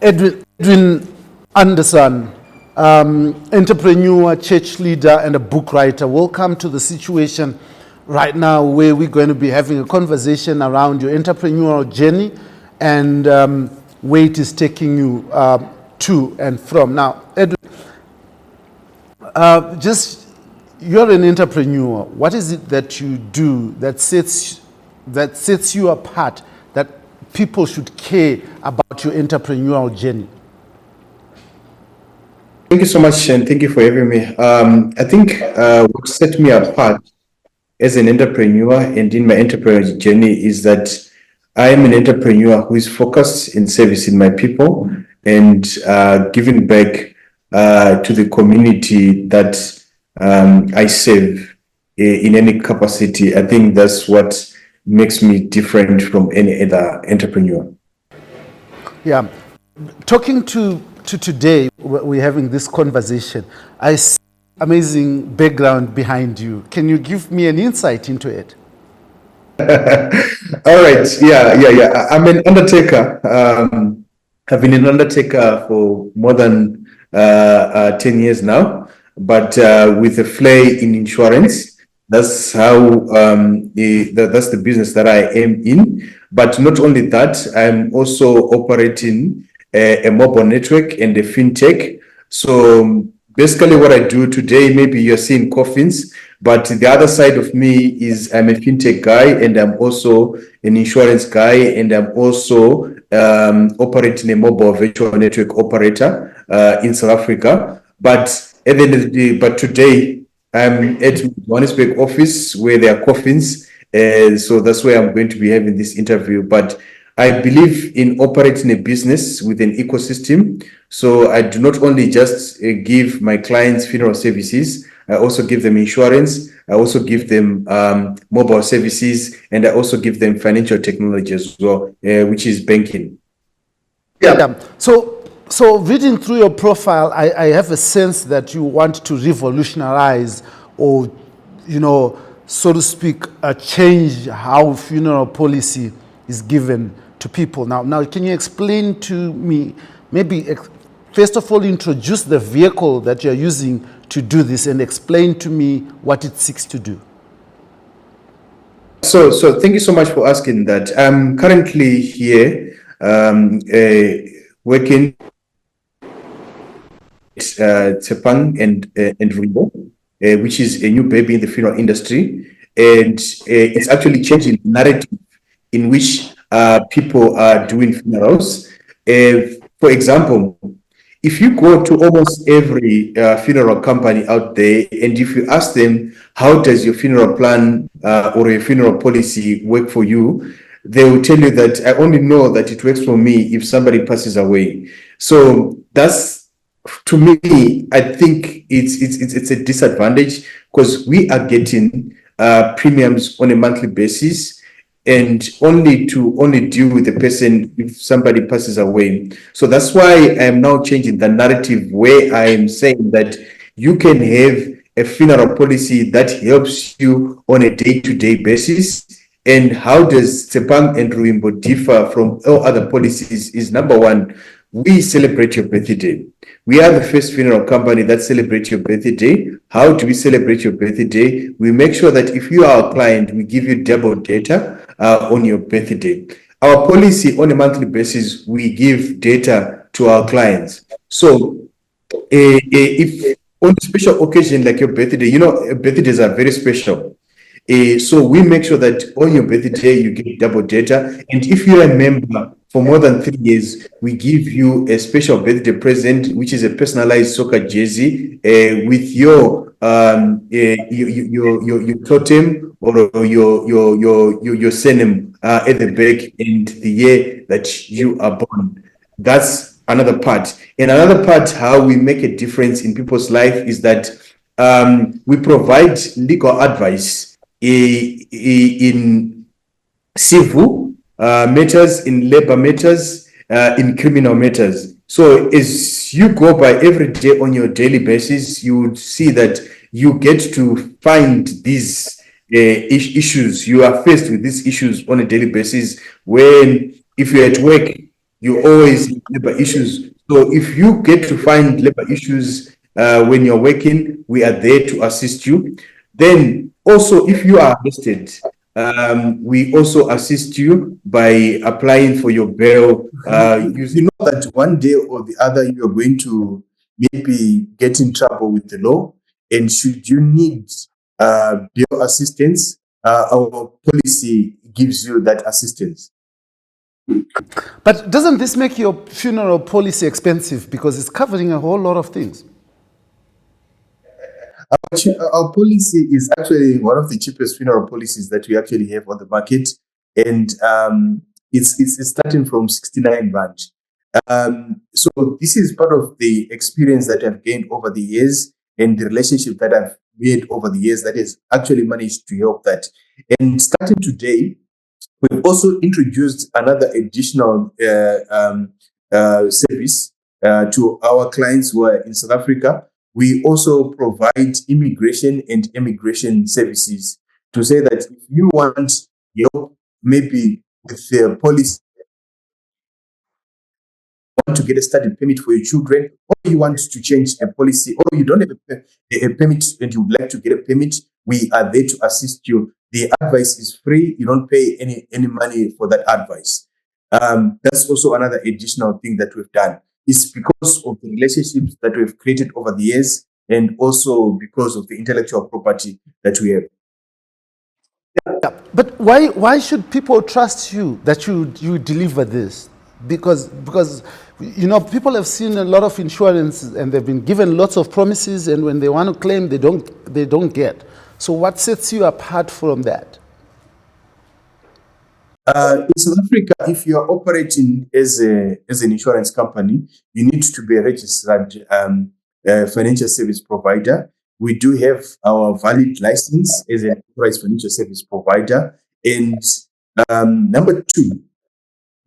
Edwin Anderson, entrepreneur, church leader, and a book writer. Welcome to the situation right now where we're going to be having a conversation around your entrepreneurial journey and where it is taking you to and from. Now, Edwin, you're an entrepreneur. What is it that you do that sets you apart, that people should care about your entrepreneurial journey? Thank you so much, and thank you for having me. I think what set me apart as an entrepreneur and in my entrepreneurial journey is that I am an entrepreneur who is focused in servicing my people and giving back to the community that I serve in any capacity. I think that's what makes me different from any other entrepreneur. Yeah. Talking to today, we're having this conversation. I see amazing background behind you. Can you give me an insight into it? All right. Yeah. I'm an undertaker. I've been an undertaker for more than 10 years now, but with a flair in insurance. That's how that's the business that I am in. But not only that, I'm also operating a mobile network and a fintech. So basically what I do today, maybe you're seeing coffins, but the other side of me is I'm a fintech guy, and I'm also an insurance guy, and I'm also operating a mobile virtual network operator in South Africa. But at the end of the day, today I'm at Johannesburg office where there are coffins. So that's where I'm going to be having this interview. But I believe in operating a business with an ecosystem. So I do not only just give my clients funeral services, I also give them insurance, I also give them mobile services, and I also give them financial technology as well, which is banking. Yeah. So reading through your profile, I have a sense that you want to revolutionize or, so to speak, change how funeral policy is given to people. Now, can you explain to me, maybe first of all, introduce the vehicle that you're using to do this and explain to me what it seeks to do? So thank you so much for asking that. I'm currently here working Tsepang and Rimbo, which is a new baby in the funeral industry, and it's actually changing the narrative in which people are doing funerals. For example, if you go to almost every funeral company out there, and if you ask them, how does your funeral plan or your funeral policy work for you, they will tell you that I only know that it works for me if somebody passes away. So that's, to me, I think it's a disadvantage, because we are getting premiums on a monthly basis, and only deal with the person if somebody passes away. So that's why I am now changing the narrative, where I am saying that you can have a funeral policy that helps you on a day-to-day basis. And how does Tsepang and Ruimbo differ from all other policies is, number one, we celebrate your birthday. We are the first funeral company that celebrates your birthday. How do we celebrate your birthday? We make sure that if you are a client, we give you double data on your birthday. Our policy on a monthly basis, we give data to our clients. So if on a special occasion like your birthday, birthdays are very special. So we make sure that on your birthday, you get double data. And if you're a member for more than 3 years, we give you a special birthday present, which is a personalized soccer jersey with your totem or your surname at the back and the year that you are born. That's another part. And another part, how we make a difference in people's life, is that we provide legal advice in civil matters, in labor matters, in criminal matters. So as you go by every day on your daily basis, you would see that you get to find these issues. You are faced with these issues on a daily basis when, if you're at work, you always have labor issues. So if you get to find labor issues when you're working, we are there to assist you. Then also, if you are arrested, we also assist you by applying for your bail. You know that one day or the other you are going to maybe get in trouble with the law, and should you need bail assistance, our policy gives you that assistance. But doesn't this make your funeral policy expensive because it's covering a whole lot of things? Our policy is actually one of the cheapest funeral policies that we actually have on the market, and it's starting from 69 rand. So this is part of the experience that I've gained over the years and the relationship that I've made over the years that has actually managed to help that. And starting today, we've also introduced another additional service to our clients who are in South Africa. We also provide immigration and immigration services to say that if you want help, maybe with the policy, want to get a study permit for your children, or you want to change a policy, or you don't have a permit and you would like to get a permit, we are there to assist you. The advice is free. You don't pay any money for that advice. That's also another additional thing that we've done. It's because of the relationships that we've created over the years, and also because of the intellectual property that we have. Yeah. But why should people trust you that you deliver this? Because you know, people have seen a lot of insurance and they've been given lots of promises, and when they want to claim, they don't get. So what sets you apart from that? In South Africa, if you are operating as an insurance company, you need to be a registered financial service provider. We do have our valid license as an authorized financial service provider. And number two,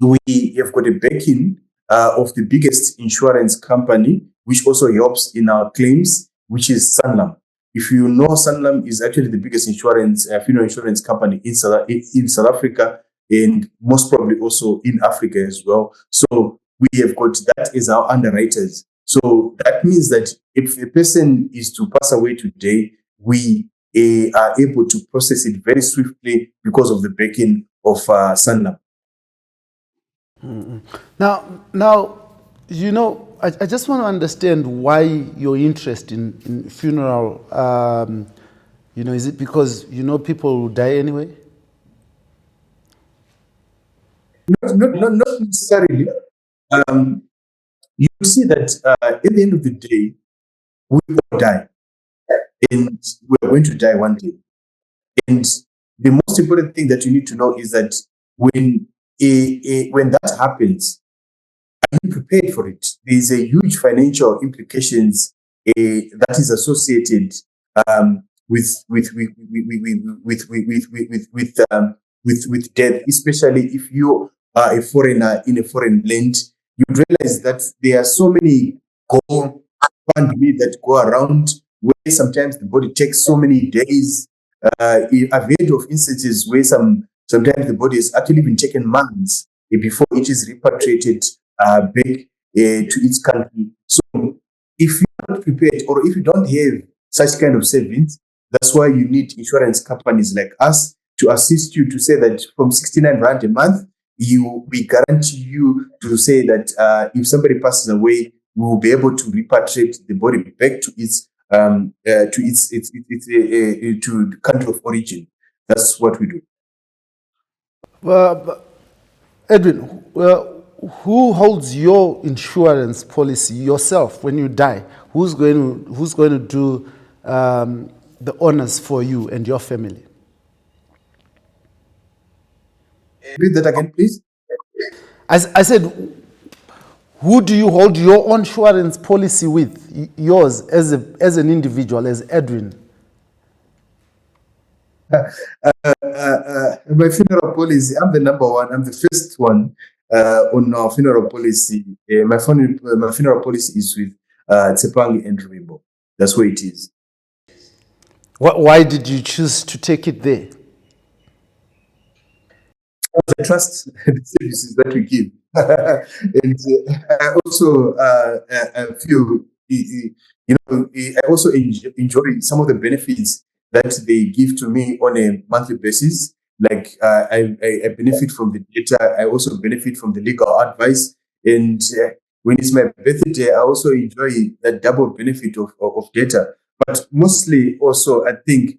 we have got a backing of the biggest insurance company, which also helps in our claims, which is Sanlam. If you know, Sanlam is actually the biggest insurance funeral insurance company in South Africa, and most probably also in Africa as well. So we have got that as our underwriters. So that means that if a person is to pass away today, we are able to process it very swiftly because of the backing of Sanlam. Now, you know, I just want to understand why your interest in funeral. You know, is it because you know people will die anyway? Not necessarily. You see that at the end of the day, we all die, and we're going to die one day. And the most important thing that you need to know is that when that happens, are you prepared for it? There is a huge financial implications that is associated with death, especially if you are a foreigner in a foreign land. You realize that there are so many that go around where sometimes the body takes so many days. I've heard of instances where sometimes the body has actually been taken months before it is repatriated back to its country. So if you're not prepared, or if you don't have such kind of savings, that's why you need insurance companies like us to assist you to say that from 69 rand a month, we guarantee you to say that if somebody passes away, we will be able to repatriate the body back to its to the country of origin. That's what we do. Edwin, who holds your insurance policy? Yourself, when you die, who's going to do the honors for you and your family? Repeat that again, please. I said, who do you hold your insurance policy with? Yours as an individual, as Edwin? My funeral policy, I'm the number one. I'm the first one on our funeral policy. My funeral policy is with Tsepang and Ruibo. That's where it is. Why did you choose to take it there? I trust the services that we give. And I also feel, I also enjoy some of the benefits that they give to me on a monthly basis. Like I benefit from the data. I also benefit from the legal advice. And when it's my birthday, I also enjoy that double benefit of data. But mostly also, I think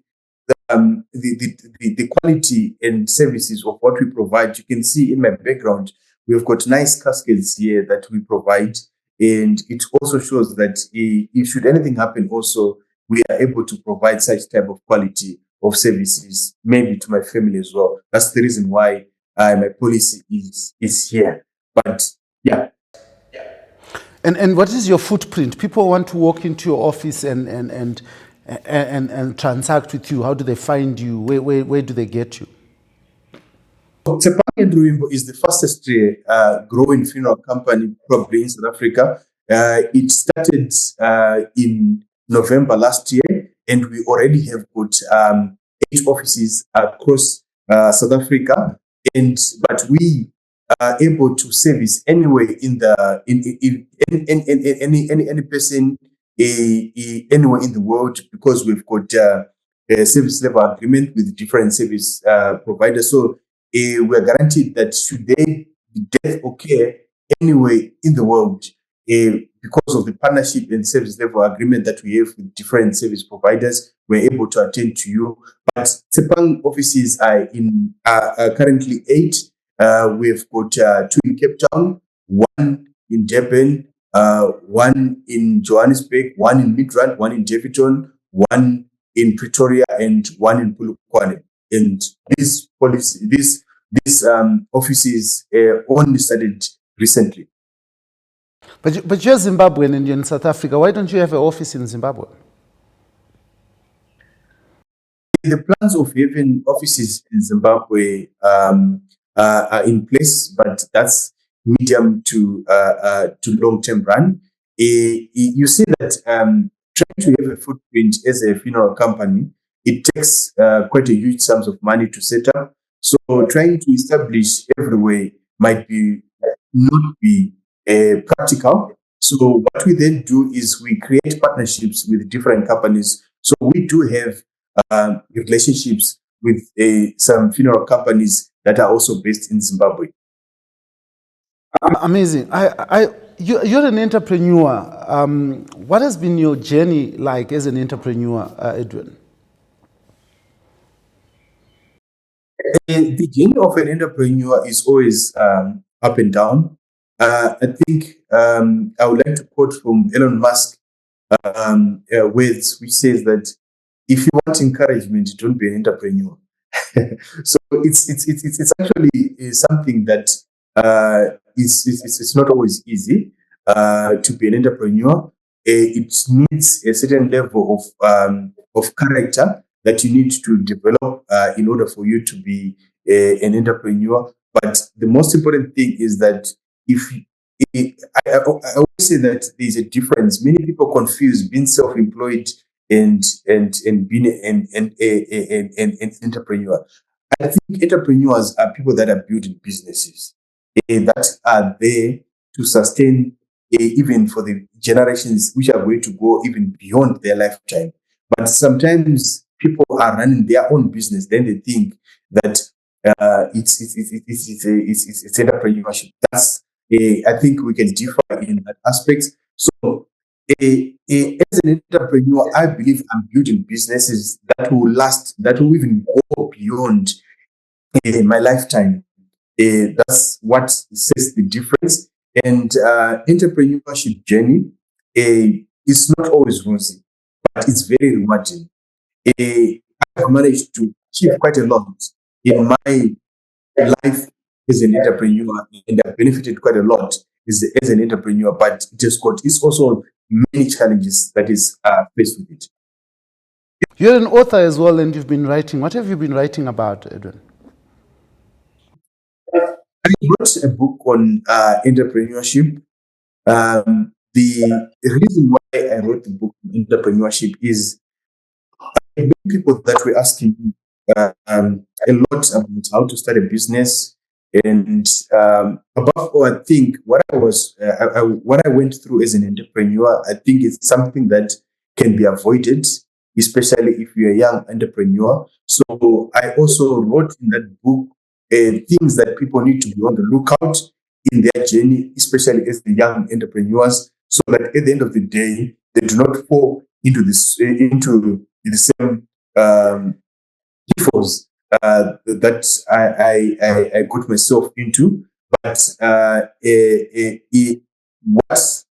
the quality and services of what we provide. You can see in my background, we've got nice caskets here that we provide. And it also shows that if should anything happen, also, we are able to provide such type of quality of services, maybe to my family as well. That's the reason why my policy is here. But yeah. And what is your footprint? People want to walk into your office and transact with you. How do they find you? Where do they get you? Tsepange Ndruimbo is the fastest growing funeral company probably in South Africa. It started in November last year, and we already have got 8 offices across South Africa. But we are able to service anywhere in the any person anywhere in the world, because we've got a service level agreement with different service providers. So we're guaranteed that should they be death occur anywhere in the world, because of the partnership and service level agreement that we have with different service providers, we're able to attend to you. But Tsepang offices are currently 8. We've got 2 in Cape Town, 1 in Durban, 1 in Johannesburg, 1 in Midrand, 1 in Daveyton, 1 in Pretoria, and 1 in Polokwane. And these offices only started recently. But you're Zimbabwean and you're in South Africa. Why don't you have an office in Zimbabwe? The plans of having offices in Zimbabwe are in place, but that's medium to long-term run. You see that trying to have a footprint as a funeral company, it takes quite a huge sums of money to set up. So trying to establish everywhere might not be practical. So what we then do is we create partnerships with different companies. So we do have relationships with some funeral companies that are also based in Zimbabwe. Amazing. You're an entrepreneur. What has been your journey like as an entrepreneur, Edwin? The journey of an entrepreneur is always up and down. I think I would like to quote from Elon Musk words, which says that if you want encouragement, don't be an entrepreneur. So it's actually something that it's not always easy to be an entrepreneur. It needs a certain level of character that you need to develop in order for you to be an entrepreneur. But the most important thing is that I always say that there's a difference. Many people confuse being self-employed and being an entrepreneur. I think entrepreneurs are people that are building businesses that are there to sustain even for the generations which are going to go even beyond their lifetime. But sometimes people are running their own business, then they think that it's entrepreneurship. That's I think we can differ in that aspect. So as an entrepreneur, I believe I'm building businesses that will last, that will even go beyond my lifetime. That's what says the difference. And entrepreneurship journey is not always rosy, but it's very rewarding. I've managed to achieve quite a lot in my life as an entrepreneur, and I've benefited quite a lot as an entrepreneur, but it's also many challenges that is faced with it. You're an author as well, and you've been writing. What have you been writing about, Edwin? I wrote a book on entrepreneurship. The reason why I wrote the book on entrepreneurship is many people that were asking me a lot about how to start a business, And above all, I think what what I went through as an entrepreneur, I think it's something that can be avoided, especially if you're a young entrepreneur. So I also wrote in that book things that people need to be on the lookout in their journey, especially as the young entrepreneurs, so that at the end of the day, they do not fall into into the same pitfalls that I got myself into. But what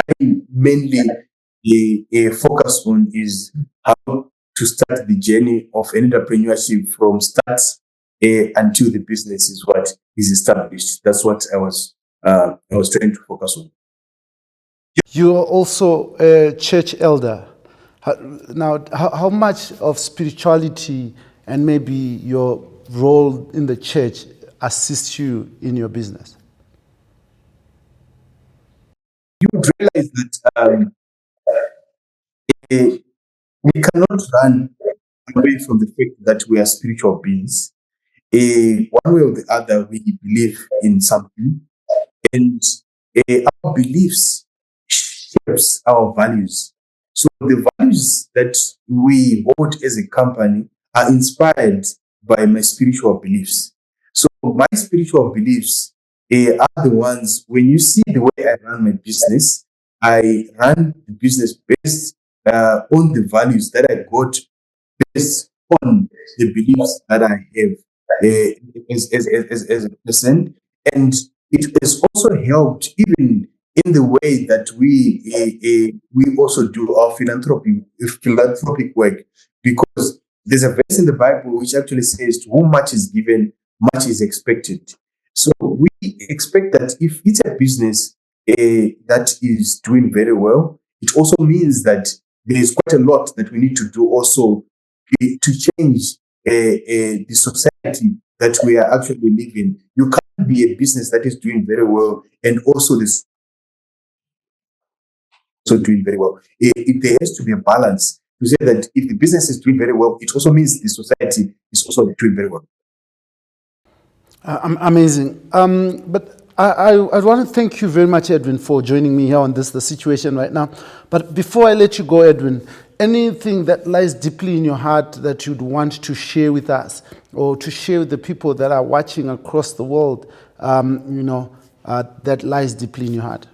I mainly focus on is how to start the journey of entrepreneurship from start until the business is what is established. That's what I was trying to focus on. You are also a church elder. Now, how much of spirituality and maybe your role in the church assists you in your business? You would realize that we cannot run away from the fact that we are spiritual beings. One way or the other, we believe in something, and our beliefs shapes our values. So the values that we hold as a company are inspired by my spiritual beliefs. So my spiritual beliefs are the ones, when you see the way I run my business, I run the business based on the values that I got, based on the beliefs that I have as a person. And it has also helped even in the way that we also do our philanthropic work, because there's a verse in the Bible which actually says, to whom much is given, much is expected. So we expect that if it's a business that is doing very well, it also means that there is quite a lot that we need to do also to change the society that we are actually living. You can't be a business that is doing very well and also this also doing very well. There has to be a balance to say that if the business is doing very well, it also means the society is also doing very well. Amazing. But I want to thank you very much, Edwin, for joining me here on the situation right now. But before I let you go, Edwin, anything that lies deeply in your heart that you'd want to share with us or to share with the people that are watching across the world, that lies deeply in your heart?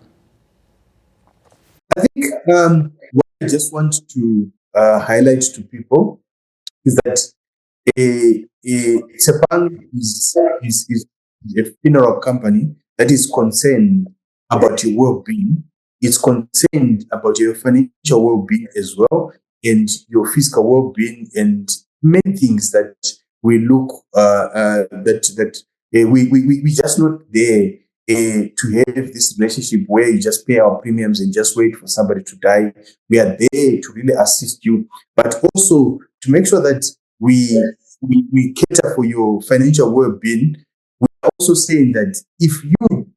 I think what I just want to highlight to people is that Sepang is a funeral company that is concerned about your well-being. It's concerned about your financial well-being as well, and your physical well-being, and many things that we look we just not there to have this relationship where you just pay our premiums and just wait for somebody to die. We are there to really assist you, but also to make sure that we cater for your financial well-being. We are also saying that if you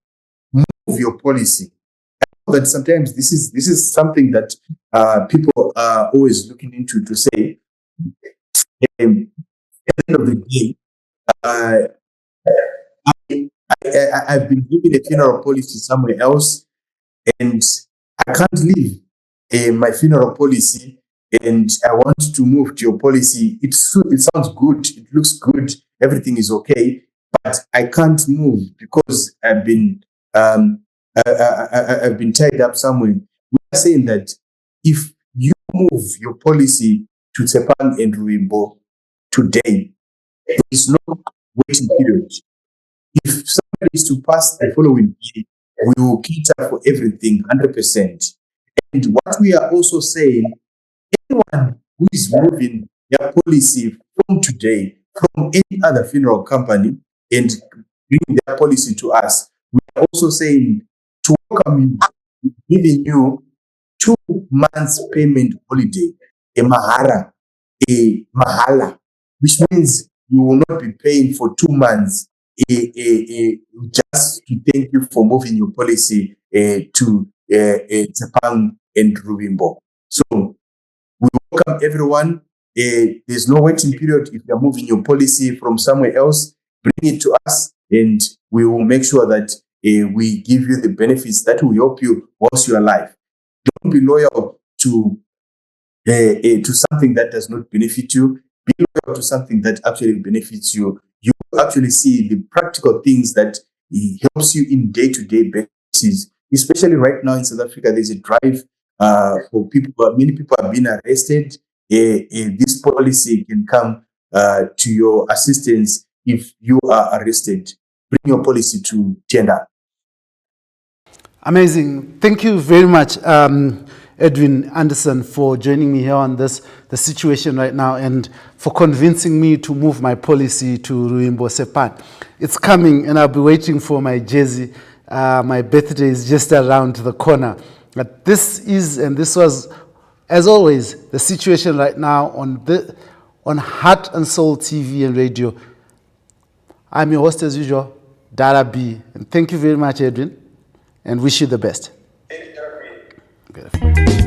move your policy, I know that sometimes this is something that people are always looking into, to say at the end of the day, I've been giving a funeral policy somewhere else, and I can't leave my funeral policy, and I want to move to your policy. It sounds good, it looks good, everything is okay, but I can't move because I've been tied up somewhere. We are saying that if you move your policy to Sepang and Ruimbo today, there is no waiting period. If somebody is to pass the following day, we will cater for everything 100%. And what we are also saying, anyone who is moving their policy from today, from any other funeral company, and bringing their policy to us, we are also saying to welcome you, giving you 2 months payment holiday, a mahala, which means you will not be paying for 2 months. Just to thank you for moving your policy to Sepang and Ruimbo. So we welcome everyone. There's no waiting period. If you're moving your policy from somewhere else, bring it to us. and we will make sure that we give you the benefits that will help you whilst you are alive. Don't be loyal to something that does not benefit you. Be loyal to something that actually benefits you. You actually see the practical things that helps you in day-to-day basis. Especially right now in South Africa, there's a drive for people. Many people have been arrested. This policy can come to your assistance if you are arrested. Bring your policy to tender. Amazing. Thank you very much, Edwin Anderson, for joining me here on the situation right now, and for convincing me to move my policy to Ruimbo Sepan. It's coming, and I'll be waiting for my jersey. My birthday is just around the corner. But this is, and this was, as always, the situation right now on Heart and Soul TV and radio. I'm your host as usual, Dara B. And thank you very much, Edwin, and wish you the best. Thank you, Dara B.